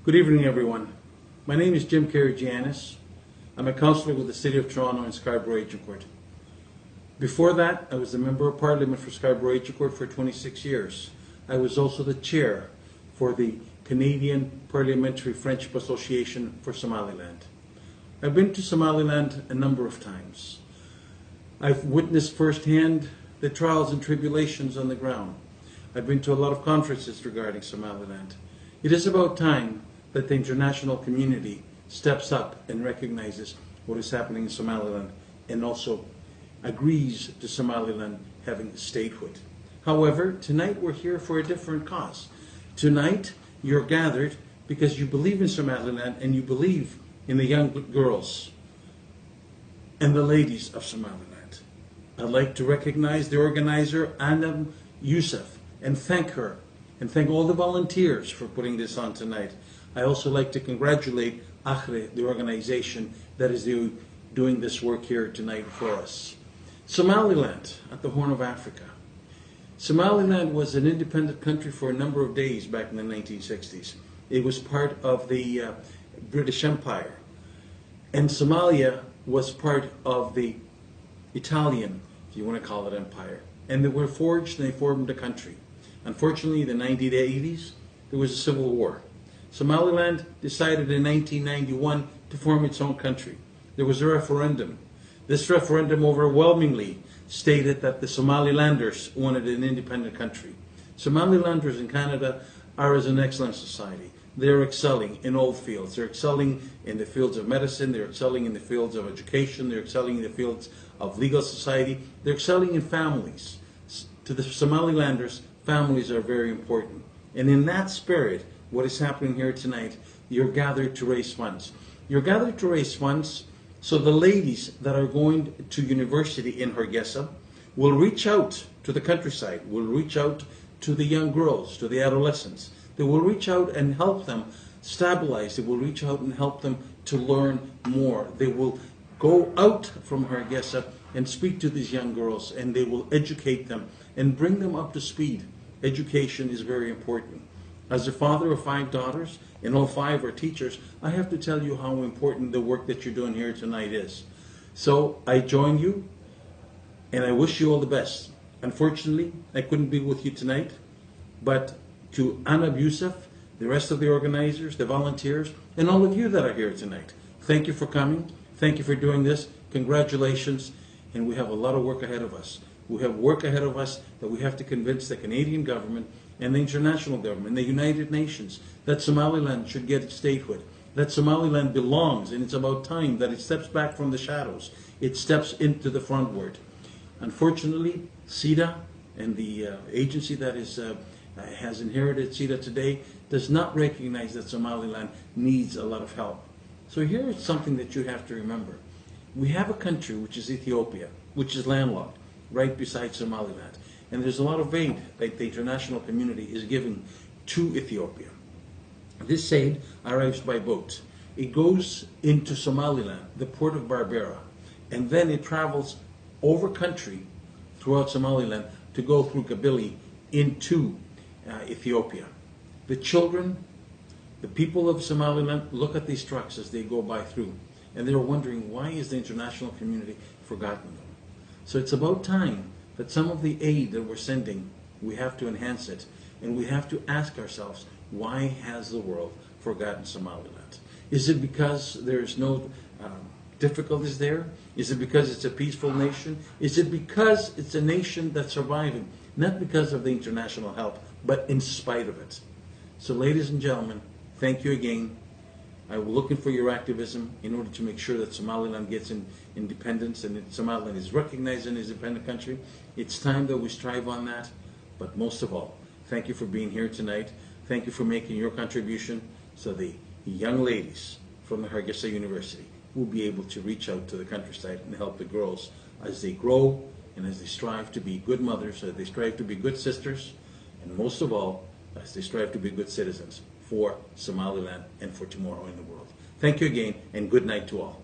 Good evening, everyone. My name is Jim Karygiannis. I'm a councillor with the City of Toronto and Scarborough Agincourt. Before that, I was the Member of Parliament for Scarborough Agincourt for 26 years. I was also the chair for the Canadian Parliamentary Friendship Association for Somaliland. I've been to Somaliland a number of times. I've witnessed firsthand the trials and tribulations on the ground. I've been to a lot of conferences regarding Somaliland. It is about time that the international community steps up and recognizes what is happening in Somaliland and also agrees to Somaliland having statehood. However, tonight we're here for a different cause. Tonight you're gathered because you believe in Somaliland and you believe in the young girls and the ladies of Somaliland. I'd like to recognize the organizer, Anna Youssef, and thank her and thank all the volunteers for putting this on tonight. I also like to congratulate Baaqay, the organization that is doing this work here tonight for us. Somaliland at the Horn of Africa. Somaliland was an independent country for a number of days back in the 1960s. It was part of the British Empire. And Somalia was part of the Italian, if you want to call it, empire. And they were forged and they formed a country. Unfortunately, in the 1980s, there was a civil war. Somaliland decided in 1991 to form its own country. There was a referendum. This referendum overwhelmingly stated that the Somalilanders wanted an independent country. Somalilanders in Canada are as an excellent society. They're excelling in all fields. They're excelling in the fields of medicine. They're excelling in the fields of education. They're excelling in the fields of legal society. They're excelling in families. To the Somalilanders, families are very important. And in that spirit, what is happening here tonight, you're gathered to raise funds. You're gathered to raise funds so the ladies that are going to university in Hargeisa will reach out to the countryside, will reach out to the young girls, to the adolescents. They will reach out and help them stabilize. They will reach out and help them to learn more. They will go out from Hargeisa and speak to these young girls, and they will educate them and bring them up to speed. Education is very important. As a father of 5 daughters, and all 5 are teachers, I have to tell you how important the work that you're doing here tonight is. So I join you, and I wish you all the best. Unfortunately, I couldn't be with you tonight, but to Anna Youssef, the rest of the organizers, the volunteers, and all of you that are here tonight, thank you for coming. Thank you for doing this. Congratulations. And we have a lot of work ahead of us. We have work ahead of us that we have to convince the Canadian government and the international government, the United Nations, that Somaliland should get its statehood, that Somaliland belongs, and it's about time that it steps back from the shadows. It steps into the frontward. Unfortunately, CEDA and the agency that has inherited CEDA today does not recognize that Somaliland needs a lot of help. So here is something that you have to remember. We have a country, which is Ethiopia, which is landlocked, right beside Somaliland. And there's a lot of aid that the international community is giving to Ethiopia. This aid arrives by boat. It goes into Somaliland, the port of Berbera, and then it travels over country throughout Somaliland to go through Gabili into Ethiopia. The children, the people of Somaliland look at these trucks as they go by through, and they're wondering, why is the international community forgotten them? So it's about time that some of the aid that we're sending, we have to enhance it, and we have to ask ourselves, why has the world forgotten Somaliland? Is it because there's no difficulties there? Is it because it's a peaceful nation? Is it because it's a nation that's surviving? Not because of the international help, but in spite of it. So ladies and gentlemen, thank you again. I'm looking for your activism in order to make sure that Somaliland gets independence and that Somaliland is recognized as an independent country. It's time that we strive on that. But most of all, thank you for being here tonight. Thank you for making your contribution so the young ladies from the Hargeisa University will be able to reach out to the countryside and help the girls as they grow and as they strive to be good mothers, as they strive to be good sisters, and most of all, as they strive to be good citizens for Somaliland and for tomorrow in the world. Thank you again, and good night to all.